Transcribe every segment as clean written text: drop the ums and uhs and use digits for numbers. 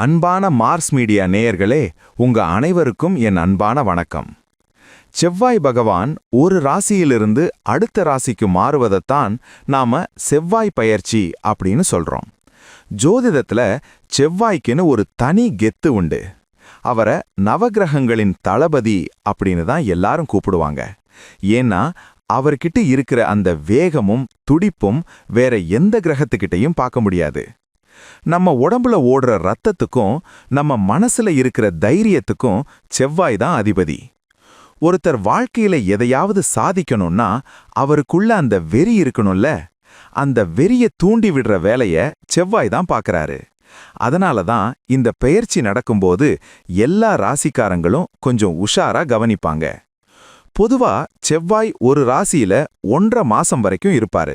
அன்பான Mars media நேயர்களே, உங்க அனைவருக்கும் என் அன்பான வணக்கம். செவ்வாய் பகவான் ஒரு ராசியிலிருந்து அடுத்த ராசிக்கு மாறுவதைத்தான் நாம செவ்வாய் பெயர்ச்சி அப்படின்னு சொல்றோம். ஜோதிடத்துல செவ்வாய்க்குன்னு ஒரு தனி கெத்து உண்டு. அவரை நவகிரகங்களின் தளபதி அப்படின்னு தான் எல்லாரும் கூப்பிடுவாங்க. ஏன்னா அவர்கிட்ட இருக்கிற அந்த வேகமும் துடிப்பும் வேற எந்த கிரகத்துக்கிட்டையும் பார்க்க முடியாது. நம்ம உடம்புல ஓடுற ரத்தத்துக்கும் நம்ம மனசுல இருக்கிற தைரியத்துக்கும் செவ்வாய் தான் அதிபதி. ஒருத்தர் வாழ்க்கையில எதையாவது சாதிக்கணும்னா அவருக்குள்ள அந்த வெறி இருக்கணும்ல. அந்த வெறிய தூண்டி விடுற வேலைய செவ்வாய் தான் பார்க்கறாரு. அதனால தான் இந்த பெயர்ச்சி நடக்கும்போது எல்லா ராசிக்காரங்களும் கொஞ்சம் உஷாரா கவனிப்பாங்க. பொதுவா செவ்வாய் ஒரு ராசியில 1.5 மாசம் வரைக்கும் இருப்பாரு.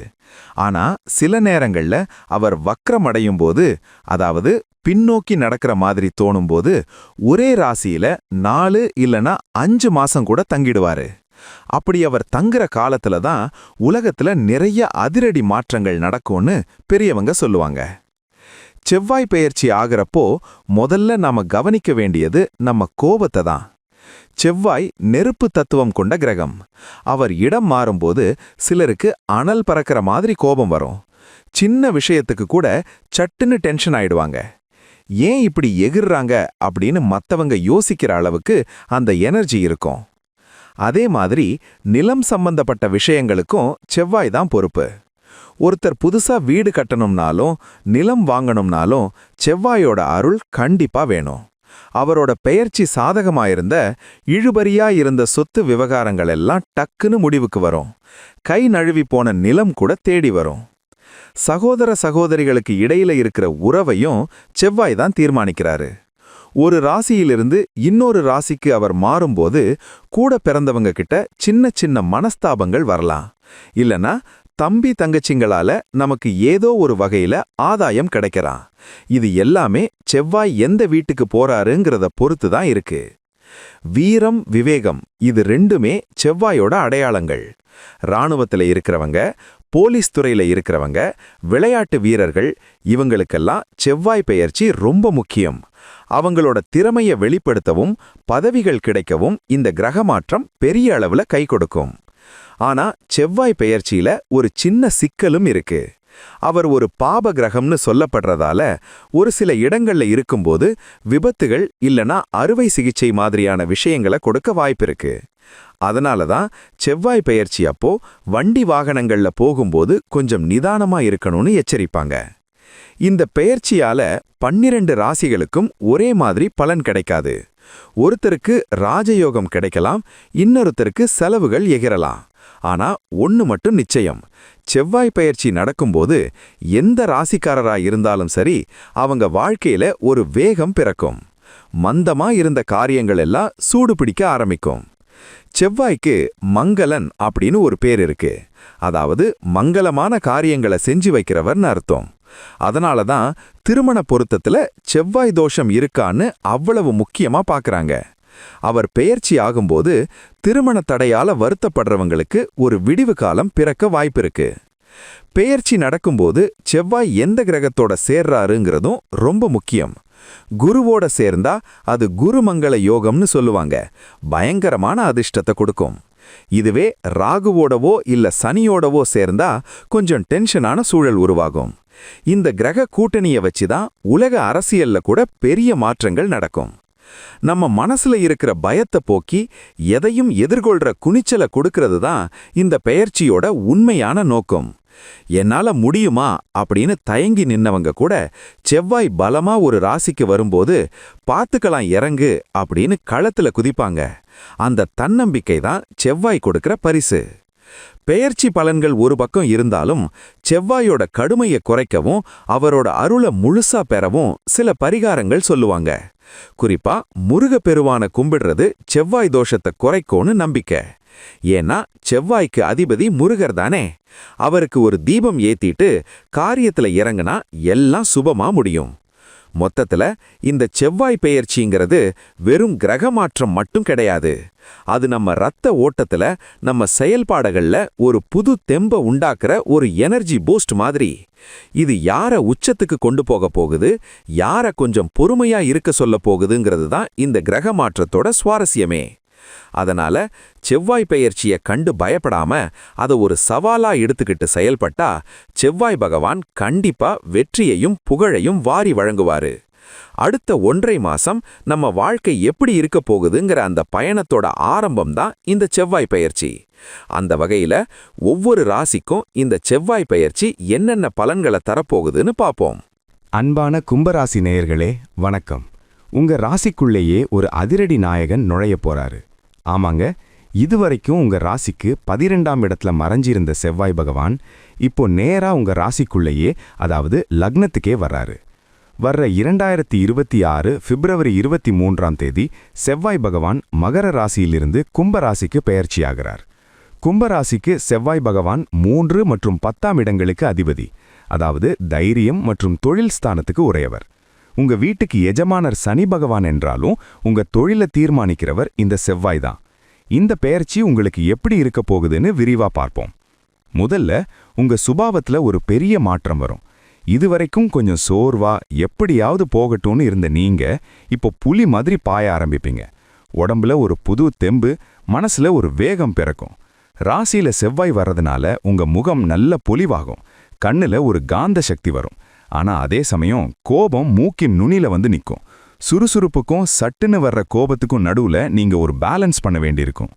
ஆனா சில நேரங்கள்ல அவர் வக்ரமடையும் போது, அதாவது பின்னோக்கி நடக்கிற மாதிரி தோணும்போது, ஒரே ராசியில 4 இல்லனா 5 மாசம் கூட தங்கிடுவாரு. அப்படி அவர் தங்குற காலத்துல தான் உலகத்துல நிறைய அதிரடி மாற்றங்கள் நடக்கும்னு பெரியவங்க சொல்லுவாங்க. செவ்வாய் பெயர்ச்சி ஆகிறப்போ முதல்ல நாம கவனிக்க வேண்டியது நம்ம கோபத்தை தான். செவ்வாய் நெருப்பு தத்துவம் கொண்ட கிரகம். அவர் இடம் மாறும்போது சிலருக்கு அனல் பறக்கிற மாதிரி கோபம் வரும். சின்ன விஷயத்துக்கு கூட சட்டுன்னு டென்ஷன் ஆயிடுவாங்க. ஏன் இப்படி எகிர்றாங்க அப்படின்னு மத்தவங்க யோசிக்கிற அளவுக்கு அந்த எனர்ஜி இருக்கும். அதே மாதிரி நிலம் சம்பந்தப்பட்ட விஷயங்களுக்கும் செவ்வாய் தான் பொறுப்பு. ஒருத்தர் புதுசா வீடு கட்டணும்னாலும் நிலம் வாங்கணும்னாலும் செவ்வாயோட அருள் கண்டிப்பா வேணும். அவரோட பெயர்ச்சி சாதகமாயிருந்த இழுபறியா இருந்த சொத்து விவகாரங்கள் எல்லாம் டக்குன்னு முடிவுக்கு வரும். கை நழுவி போன நிலம் கூட தேடி வரும். சகோதர சகோதரிகளுக்கு இடையில இருக்கிற உறவையும் செவ்வாய் தான் தீர்மானிக்கிறாரு. ஒரு ராசியிலிருந்து இன்னொரு ராசிக்கு அவர் மாறும்போது கூட பிறந்தவங்க கிட்ட சின்ன சின்ன மனஸ்தாபங்கள் வரலாம். இல்லனா தம்பி தங்கச்சிங்களால நமக்கு ஏதோ ஒரு வகையில ஆதாயம் கிடைக்கலாம். இது எல்லாமே செவ்வாய் எந்த வீட்டுக்கு போறாருங்கிறத பொறுத்து தான் இருக்கு. வீரம், விவேகம் இது ரெண்டுமே செவ்வாயோட அடையாளங்கள். இராணுவத்துல இருக்கிறவங்க, போலீஸ் துறையில இருக்கிறவங்க, விளையாட்டு வீரர்கள் இவங்களுக்கெல்லாம் செவ்வாய் பெயர்ச்சி ரொம்ப முக்கியம். அவங்களோட திறமைய வெளிப்படுத்தவும் பதவிகள் கிடைக்கவும் இந்த கிரக மாற்றம் பெரிய அளவுல கை கொடுக்கும். ஆனா செவ்வாய் பெயர்ச்சியில ஒரு சின்ன சிக்கலும் இருக்கு. அவர் ஒரு பாப கிரகம்னு சொல்லப்படுறதால ஒரு சில இடங்கள்ல இருக்கும்போது விபத்துகள் இல்லனா அறுவை சிகிச்சை மாதிரியான விஷயங்களை கொடுக்க வாய்ப்பிருக்கு. அதனால தான் செவ்வாய் பெயர்ச்சி அப்போ வண்டி வாகனங்கள்ல போகும்போது கொஞ்சம் நிதானமா இருக்கணும்னு எச்சரிப்பாங்க. இந்த பெயர்ச்சியால 12 ராசிகளுக்கும் ஒரே மாதிரி பலன் கிடைக்காது. ஒருத்தருக்கு ராஜயோகம் கிடைக்கலாம், இன்னொருத்தருக்கு செலவுகள் எகிரலாம். ஆனா ஒன்னு மட்டும் நிச்சயம், செவ்வாய் பெயர்ச்சி நடக்கும்போது எந்த ராசிக்காரரா இருந்தாலும் சரி அவங்க வாழ்க்கையில ஒரு வேகம் பிறக்கும். மந்தமா இருந்த காரியங்கள் எல்லாம் சூடு பிடிக்க ஆரம்பிக்கும். செவ்வாய்க்கு மங்களன் அப்படின்னு ஒரு பேர் இருக்கு. அதாவது மங்களமான காரியங்களை செஞ்சு வைக்கிறவர்னு அர்த்தம். அதனால தான் திருமண பொருத்தத்துல செவ்வாய் தோஷம் இருக்கான்னு அவ்வளவு முக்கியமா பார்க்கறாங்க. அவர் பெயர்ச்சி ஆகும்போது திருமண தடையால வருத்தப்படுறவங்களுக்கு ஒரு விடிவு காலம் பிறக்க வாய்ப்பிருக்கு. பெயர்ச்சி நடக்கும்போது செவ்வாய் எந்த கிரகத்தோட சேர்றாருங்கிறதும் ரொம்ப முக்கியம். குருவோட சேர்ந்தா அது குருமங்கள யோகம்னு சொல்லுவாங்க. பயங்கரமான அதிர்ஷ்டத்தை கொடுக்கும். இதுவே ராகுவோடவோ இல்ல சனியோடவோ சேர்ந்தா கொஞ்சம் டென்ஷனான சூழல் உருவாகும். இந்த கிரக கூட்டணியை வச்சுதான் உலக அரசியல்ல கூட பெரிய மாற்றங்கள் நடக்கும். நம்ம மனசுல இருக்கிற பயத்தை போக்கி எதையும் எதிர்கொள்ற குனிச்சலை கொடுக்கிறது தான் இந்த பெயர்ச்சியோட உண்மையான நோக்கம். என்னால முடியுமா அப்படின்னு தயங்கி நின்னவங்க கூட செவ்வாய் பலமா ஒரு ராசிக்கு வரும்போது பார்த்துக்கலாம் இறங்கு அப்படின்னு களத்துல குதிப்பாங்க. அந்த தன்னம்பிக்கை தான் செவ்வாய் கொடுக்கிற பரிசு. பெயர்ச்சி பலன்கள் ஒரு பக்கம் இருந்தாலும் செவ்வாயோட கடுமையை குறைக்கவும் அவரோட அருளை முழுசா பெறவும் சில பரிகாரங்கள் சொல்லுவாங்க. குறிப்பா முருகப்பெருவானை கும்பிடுறது செவ்வாய் தோஷத்தை குறைக்கும்னு நம்பிக்கை. ஏன்னா செவ்வாய்க்கு அதிபதி முருகர் தானே. அவருக்கு ஒரு தீபம் ஏத்திட்டு காரியத்துல இறங்குனா எல்லாம் சுபமா முடியும். மொத்தத்துல இந்த செவ்வாய் பெயர்ச்சிங்கிறது வெறும் கிரக மாற்றம் மட்டும் கிடையாது. அது நம்ம ரத்த ஓட்டத்துல, நம்ம செயல்பாடுகள்ல ஒரு புது தெம்ப உண்டாக்குற ஒரு எனர்ஜி பூஸ்ட் மாதிரி. இது யார உச்சத்துக்கு கொண்டு போக போகுது, யார கொஞ்சம் பொறுமையா இருக்க சொல்ல போகுதுங்கிறது தான் இந்த கிரக மாற்றத்தோட சுவாரஸ்யமே. அதனால செவ்வாய் பெயர்ச்சிய கண்டு பயப்படாம அதை ஒரு சவாலா எடுத்துக்கிட்டு செயல்பட்டா செவ்வாய் பகவான் கண்டிப்பா வெற்றியையும் புகழையும் வாரி வழங்குவாரு. அடுத்த 1.5 மாசம் நம்ம வாழ்க்கை எப்படி இருக்க போகுதுங்கிற அந்த பயணத்தோட ஆரம்பம் தான் இந்த செவ்வாய் பெயர்ச்சி. அந்த வகையில ஒவ்வொரு ராசிக்கும் இந்த செவ்வாய் பெயர்ச்சி என்னென்ன பலன்களை தரப்போகுதுன்னு பாப்போம். அன்பான கும்பராசி நேயர்களே வணக்கம். உங்க ராசிக்குள்ளேயே ஒரு அதிரடி நாயகன் நுழைய போறாரு. ஆமாங்க, இதுவரைக்கும் உங்க ராசிக்கு 12ஆம் இடத்துல மறைஞ்சிருந்த செவ்வாய் பகவான் இப்போ நேரா உங்க ராசிக்குள்ளேயே, அதாவது லக்னத்துக்கே வர்றாரு. வர்ற 2026 பிப்ரவரி 23ஆம் தேதி செவ்வாய் பகவான் மகர ராசியிலிருந்து கும்ப ராசிக்கு பெயர்ச்சியாகிறார். கும்பராசிக்கு செவ்வாய் பகவான் 3 மற்றும் 10ஆம் இடங்களுக்கு அதிபதி, அதாவது தைரியம் மற்றும் தொழில் ஸ்தானத்துக்கு உரியவர். உங்க வீட்டுக்கு எஜமானர் சனி பகவான் என்றாலும் உங்க தொழிலை தீர்மானிக்கிறவர் இந்த செவ்வாய் தான். இந்த பெயர்ச்சி உங்களுக்கு எப்படி இருக்க போகுதுன்னு விரிவா பார்ப்போம். முதல்ல உங்க சுபாவத்துல ஒரு பெரிய மாற்றம் வரும். இதுவரைக்கும் கொஞ்சம் சோர்வா எப்படியாவது போகட்டும்னு இருந்த நீங்க இப்போ புலி மாதிரி பாய ஆரம்பிப்பீங்க. உடம்புல ஒரு புது தெம்பு, மனசுல ஒரு வேகம் பிறக்கும். ராசியில செவ்வாய் வர்றதுனால உங்க முகம் நல்ல பொலிவாகும், கண்ணுல ஒரு காந்த சக்தி வரும். ஆனா அதே சமயம் கோபம் மூக்கின் நுனியில வந்து நிற்கும். சுறுசுறுப்புக்கும் சட்டுன்னு வர்ற கோபத்துக்கும் நடுவுல நீங்க ஒரு பேலன்ஸ் பண்ண வேண்டியிருக்கும்.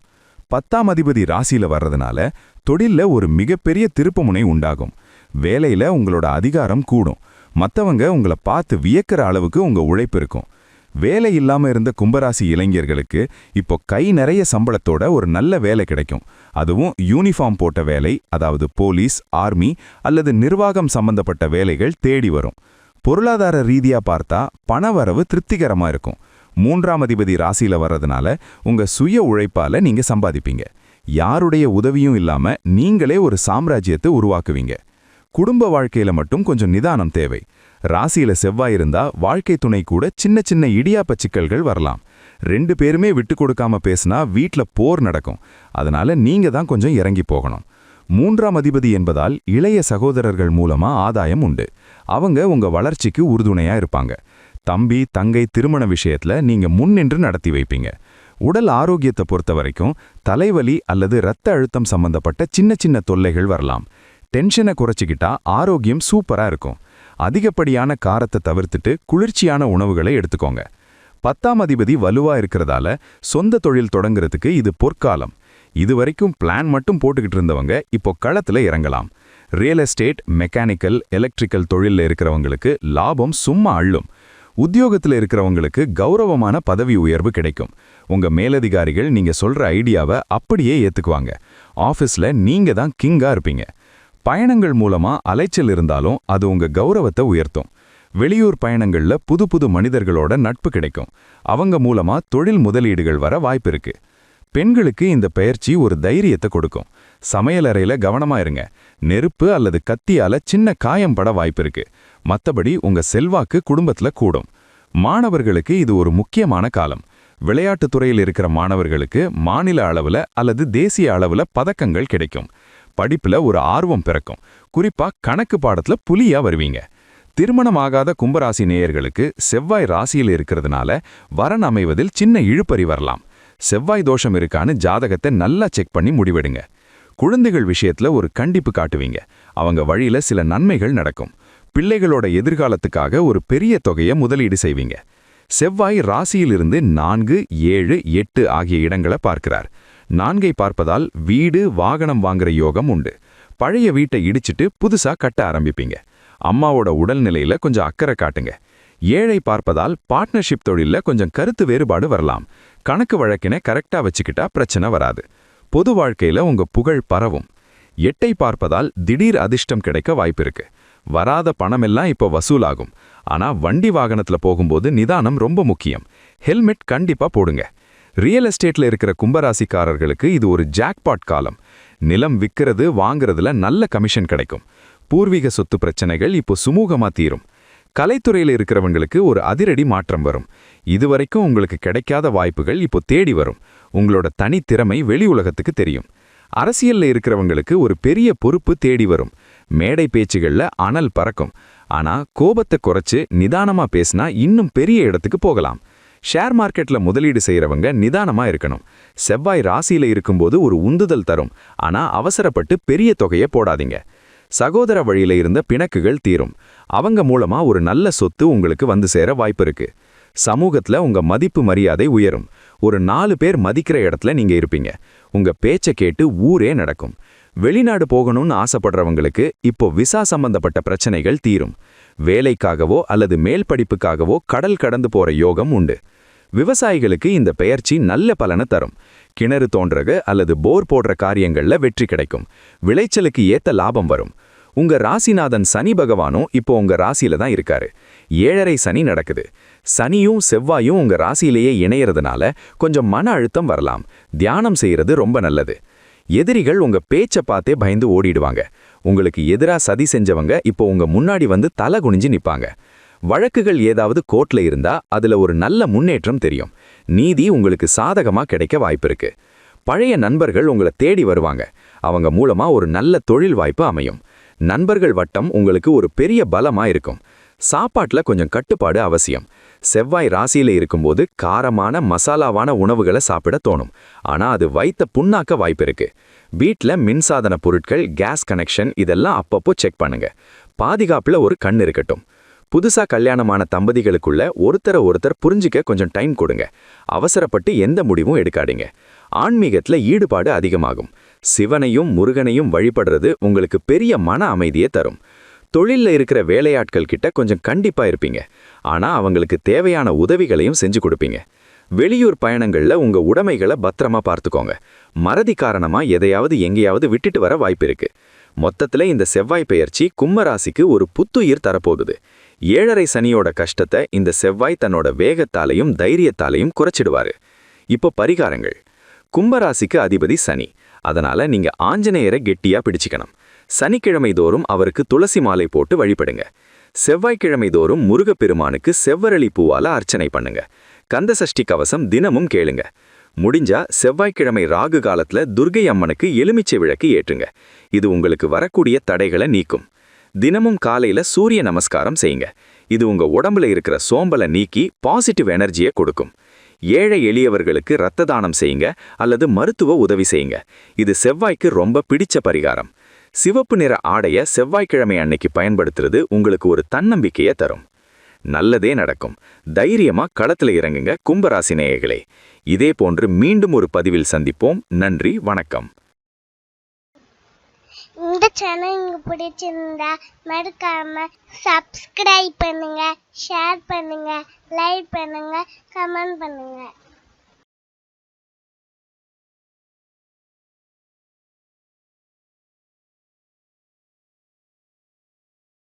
10ஆம் அதிபதி ராசியில வர்றதுனால தொழில்ல ஒரு மிகப்பெரிய திருப்புமுனை உண்டாகும். வேலையில உங்களோட அதிகாரம் கூடும். மத்தவங்க உங்களை பார்த்து வியக்கிற அளவுக்கு உங்க உழைப்பு இருக்கும். வேலை இல்லாம இருந்த கும்பராசி இளைஞர்களுக்கு இப்போ கை நிறைய சம்பளத்தோட ஒரு நல்ல வேலை கிடைக்கும். அதுவும் யூனிஃபார்ம் போட்ட வேலை, அதாவது போலீஸ், ஆர்மி அல்லது நிர்வாகம் சம்பந்தப்பட்ட வேலைகள் தேடி வரும். பொருளாதார ரீதியா பார்த்தா பணவரவு திருப்திகரமா இருக்கும். 3ஆம் அதிபதி ராசியில வர்றதுனால உங்க சுய உழைப்பால நீங்க சம்பாதிப்பீங்க. யாருடைய உதவியும் இல்லாம நீங்களே ஒரு சாம்ராஜ்யத்தை உருவாக்குவீங்க. குடும்ப வாழ்க்கையில மட்டும் கொஞ்சம் நிதானம் தேவை. ராசியில செவ்வாய் இருந்தா வாழ்க்கை துணை கூட சின்ன சின்ன இடியாப்ப சிக்கல்கள் வரலாம். 2 பேருமே விட்டு கொடுக்காம பேசினா வீட்ல போர் நடக்கும். அதனால நீங்க தான் கொஞ்சம் இறங்கி போகணும். 3ஆம் அதிபதி என்பதால் இளைய சகோதரர்கள் மூலமா ஆதாயம் உண்டு. அவங்க உங்க வளர்ச்சிக்கு உறுதுணையா இருப்பாங்க. தம்பி தங்கை திருமண விஷயத்துல நீங்க முன்னின்று நடத்தி வைப்பீங்க. உடல் ஆரோக்கியத்தை பொறுத்த வரைக்கும் தலைவலி அல்லது இரத்த அழுத்தம் சம்பந்தப்பட்ட சின்ன சின்ன தொல்லைகள் வரலாம். டென்ஷனை குறைச்சிக்கிட்டா ஆரோக்கியம் சூப்பரா இருக்கும். அதிகப்படியான காரத்தை தவிர்த்துட்டு குளிர்ச்சியான உணவுகளை எடுத்துக்கோங்க. 10ஆம் அதிபதி வலுவா இருக்கிறதால சொந்த தொழில் தொடங்குறதுக்கு இது பொற்காலம். இதுவரைக்கும் பிளான் மட்டும் போட்டுக்கிட்டு இருந்தவங்க இப்போ களத்துல இறங்கலாம். ரியல் எஸ்டேட், மெக்கானிக்கல், எலக்ட்ரிக்கல் தொழில்ல இருக்கிறவங்களுக்கு லாபம் சும்மா அள்ளும். உத்தியோகத்துல இருக்கிறவங்களுக்கு கௌரவமான பதவி உயர்வு கிடைக்கும். உங்க மேலதிகாரிகள் நீங்க சொல்ற ஐடியாவை அப்படியே ஏத்துக்குவாங்க. ஆபீஸ்ல நீங்க தான் கிங்கா இருப்பீங்க. பயணங்கள் மூலமா அலைச்சல் இருந்தாலும் அது உங்க கௌரவத்தை உயர்த்தும். வெளியூர் பயணங்கள்ல புது புது மனிதர்களோட நட்பு கிடைக்கும். அவங்க மூலமா தொழில் முதலீடுகள் வர வாய்ப்பு இருக்கு. பெண்களுக்கு இந்த பெயர்ச்சி ஒரு தைரியத்தை கொடுக்கும். சமையலறையில கவனமா இருங்க. நெருப்பு அல்லது கத்தியால சின்ன காயம் பட வாய்ப்பு இருக்கு. மத்தபடி உங்க செல்வாக்கு குடும்பத்துல கூடும். மாணவர்களுக்கு இது ஒரு முக்கியமான காலம். விளையாட்டுத் துறையில் இருக்கிற மாணவர்களுக்கு மாநில அளவுல அல்லது தேசிய அளவுல பதக்கங்கள் கிடைக்கும். படிப்புல ஒரு ஆர்வம் பிறக்கும். குறிப்பா கணக்கு பாடத்துல புலியா வருவீங்க. திருமணமாகாத கும்பராசி நேயர்களுக்கு செவ்வாய் ராசியில் இருக்கிறதுனால வரன் அமைவதில் சின்ன இழுபறி வரலாம். செவ்வாய் தோஷம் இருக்கான்னு ஜாதகத்தை நல்லா செக் பண்ணி முடிவெடுங்க. குழந்தைகள் விஷயத்துல ஒரு கண்டிப்பு காட்டுவீங்க. அவங்க வழியில சில நன்மைகள் நடக்கும். பிள்ளைகளோட எதிர்காலத்துக்காக ஒரு பெரிய தொகையை முதலீடு செய்வீங்க. செவ்வாய் ராசியிலிருந்து 4, 7, 8 ஆகிய இடங்களை பார்க்கிறார். 4ஐ பார்ப்பதால் வீடு, வாகனம் வாங்குற யோகம் உண்டு. பழைய வீட்டை இடிச்சிட்டு புதுசா கட்ட ஆரம்பிப்பீங்க. அம்மாவோட உடல்நிலையில கொஞ்சம் அக்கறை காட்டுங்க. 7ஐ பார்ப்பதால் பார்ட்னர்ஷிப் தொழில்ல கொஞ்சம் கருத்து வேறுபாடு வரலாம். கணக்கு வழக்கினை கரெக்டா வச்சுக்கிட்டா பிரச்சனை வராது. பொது வாழ்க்கையில உங்க புகழ் பரவும். 8ஐ பார்ப்பதால் திடீர் அதிர்ஷ்டம் கிடைக்க வாய்ப்பு இருக்கு. வராத பணமெல்லாம் இப்போ வசூலாகும். ஆனா வண்டி வாகனத்துல போகும்போது நிதானம் ரொம்ப முக்கியம். ஹெல்மெட் கண்டிப்பா போடுங்க. ரியல் எஸ்டேட்ல இருக்கிற கும்பராசிக்காரர்களுக்கு இது ஒரு ஜாக்பாட் காலம். நிலம் விற்கிறது வாங்குறதுல நல்ல கமிஷன் கிடைக்கும். பூர்வீக சொத்து பிரச்சனைகள் இப்போ சுமூகமா தீரும். கலைத்துறையில் இருக்கிறவங்களுக்கு ஒரு அதிரடி மாற்றம் வரும். இதுவரைக்கும் உங்களுக்கு கிடைக்காத வாய்ப்புகள் இப்போ தேடி வரும். உங்களோட தனித்திறமை வெளி உலகத்துக்கு தெரியும். அரசியல்ல இருக்கிறவங்களுக்கு ஒரு பெரிய பொறுப்பு தேடி வரும். மேடை பேச்சுகள்ல அனல் பறக்கும். ஆனா கோபத்தை குறைச்சு நிதானமா பேசினா இன்னும் பெரிய இடத்துக்கு போகலாம். ஷேர் மார்க்கெட்ல முதலீடு செய்யறவங்க நிதானமா இருக்கணும். செவ்வாய் ராசியில இருக்கும்போது ஒரு உந்துதல் தரும். ஆனா அவசரப்பட்டு பெரிய தொகையை போடாதீங்க. சகோதர வழியில இருந்த பிணக்குகள் தீரும். அவங்க மூலமா ஒரு நல்ல சொத்து உங்களுக்கு வந்து சேர வாய்ப்பு இருக்கு. சமூகத்துல உங்க மதிப்பு மரியாதை உயரும். ஒரு 4 பேர் மதிக்கிற இடத்துல நீங்க இருப்பீங்க. உங்க பேச்சை கேட்டு ஊரே நடக்கும். வெளிநாடு போகணும்னு ஆசைப்படுறவங்களுக்கு இப்போ விசா சம்பந்தப்பட்ட பிரச்சனைகள் தீரும். வேலைக்காகவோ அல்லது மேல் படிப்புக்காகவோ கடல் கடந்து போற யோகம் உண்டு. விவசாயிகளுக்கு இந்த பெயர்ச்சி நல்ல பலனை தரும். கிணறு தோன்றக அல்லது போர் போடுற காரியங்கள்ல வெற்றி கிடைக்கும். விளைச்சலுக்கு ஏத்த லாபம் வரும். உங்க ராசிநாதன் சனி பகவானும் இப்போ உங்க ராசியில தான் இருக்காரு. 7.5 சனி நடக்குது. சனியும் செவ்வாயும் உங்க ராசியிலேயே இணையறதுனால கொஞ்சம் மன அழுத்தம் வரலாம். தியானம் செய்யறது ரொம்ப நல்லது. எதிரிகள் உங்க பேச்சை பார்த்தே பயந்து ஓடிடுவாங்க. உங்களுக்கு எதிரா சதி செஞ்சவங்க இப்போ உங்க முன்னாடி வந்து தலை குனிஞ்சு நிப்பாங்க. வழக்குகள் ஏதாவது கோர்ட்ல இருந்தா அதுல ஒரு நல்ல முன்னேற்றம் தெரியும். நீதி உங்களுக்கு சாதகமா கிடைக்க வாய்ப்பிருக்கு. பழைய நண்பர்கள் உங்களை தேடி வருவாங்க. அவங்க மூலமா ஒரு நல்ல தொழில் வாய்ப்பு அமையும். நண்பர்கள் வட்டம் உங்களுக்கு ஒரு பெரிய பலமா இருக்கும். சாப்பாட்டுல கொஞ்சம் கட்டுப்பாடு அவசியம். செவ்வாய் ராசியில இருக்கும்போது காரமான மசாலாவான உணவுகளை சாப்பிட தோணும். ஆனா அது வயித்த புண்ணாக்க வாய்ப்பு இருக்கு. வீட்ல மின்சாதன பொருட்கள், கேஸ் கனெக்ஷன் இதெல்லாம் அப்பப்போ செக் பண்ணுங்க. பாதுகாப்புல ஒரு கண் இருக்கட்டும். புதுசா கல்யாணமான தம்பதிகளுக்குள்ள ஒருத்தரை புரிஞ்சிக்க கொஞ்சம் டைம் கொடுங்க. அவசரப்பட்டு எந்த முடிவும் எடுக்காதீங்க. ஆன்மீகத்துல ஈடுபாடு அதிகமாகும். சிவனையும் முருகனையும் வழிபடுறது உங்களுக்கு பெரிய மன அமைதியை தரும். தொழில்ல இருக்கிற வேலையாட்கள் கிட்ட கொஞ்சம் கண்டிப்பா இருப்பீங்க. ஆனா அவங்களுக்கு தேவையான உதவிகளையும் செஞ்சு கொடுப்பீங்க. வெளியூர் பயணங்கள்ல உங்க உடைமைகளை பத்திரமா பார்த்துக்கோங்க. மறதி காரணமா எதையாவது எங்கேயாவது விட்டுட்டு வர வாய்ப்பு இருக்கு. மொத்தத்துல இந்த செவ்வாய் பெயர்ச்சி கும்பராசிக்கு ஒரு புத்துயிர் தரப்போகுது. 7.5 சனியோட கஷ்டத்தை இந்த செவ்வாய் தன்னோட வேகத்தாலையும் தைரியத்தாலையும் குறைச்சிடுவாரு. இப்போ பரிகாரங்கள். கும்பராசிக்கு அதிபதி சனி. அதனால நீங்க ஆஞ்சநேயரை கெட்டியா பிடிச்சிக்கணும். சனிக்கிழமை தோறும் அவருக்கு துளசி மாலை போட்டு வழிபடுங்க. செவ்வாய்க்கிழமை தோறும் முருகப்பெருமானுக்கு செவ்வரளி பூவால அர்ச்சனை பண்ணுங்க. கந்தசஷ்டி கவசம் தினமும் கேளுங்க. முடிஞ்சா செவ்வாய்க்கிழமை ராகு காலத்துல துர்க்கை அம்மனுக்கு எலுமிச்சை விளக்கு ஏற்றுங்க. இது உங்களுக்கு வரக்கூடிய தடைகளை நீக்கும். தினமும் காலையில சூரிய நமஸ்காரம் செய்யுங்க. இது உங்க உடம்புல இருக்கிற சோம்பலை நீக்கி பாசிட்டிவ் எனர்ஜியை கொடுக்கும். ஏழை எளியவர்களுக்கு இரத்த தானம் செய்யுங்க அல்லது மருத்துவ உதவி செய்யுங்க. இது செவ்வாய்க்கு ரொம்ப பிடிச்ச பரிகாரம். சிவப்பு நிற ஆடைய செவ்வாய்க்கிழமை அன்னைக்கு பயன்படுத்துறது உங்களுக்கு ஒரு தன்னம்பிக்கையை தரும். நல்லதே நடக்கும். தைரியமா களத்துல இறங்குங்க கும்பராசி நேயர்களே. இதே போன்று மீண்டும் ஒரு பதிவில் சந்திப்போம். நன்றி, வணக்கம். இந்த சேனல் உங்களுக்கு பிடிச்சிருந்தா மறக்காம சப்ஸ்கிரைப் பண்ணுங்க, ஷேர் பண்ணுங்க, லைக் பண்ணுங்க, கமெண்ட் பண்ணுங்க.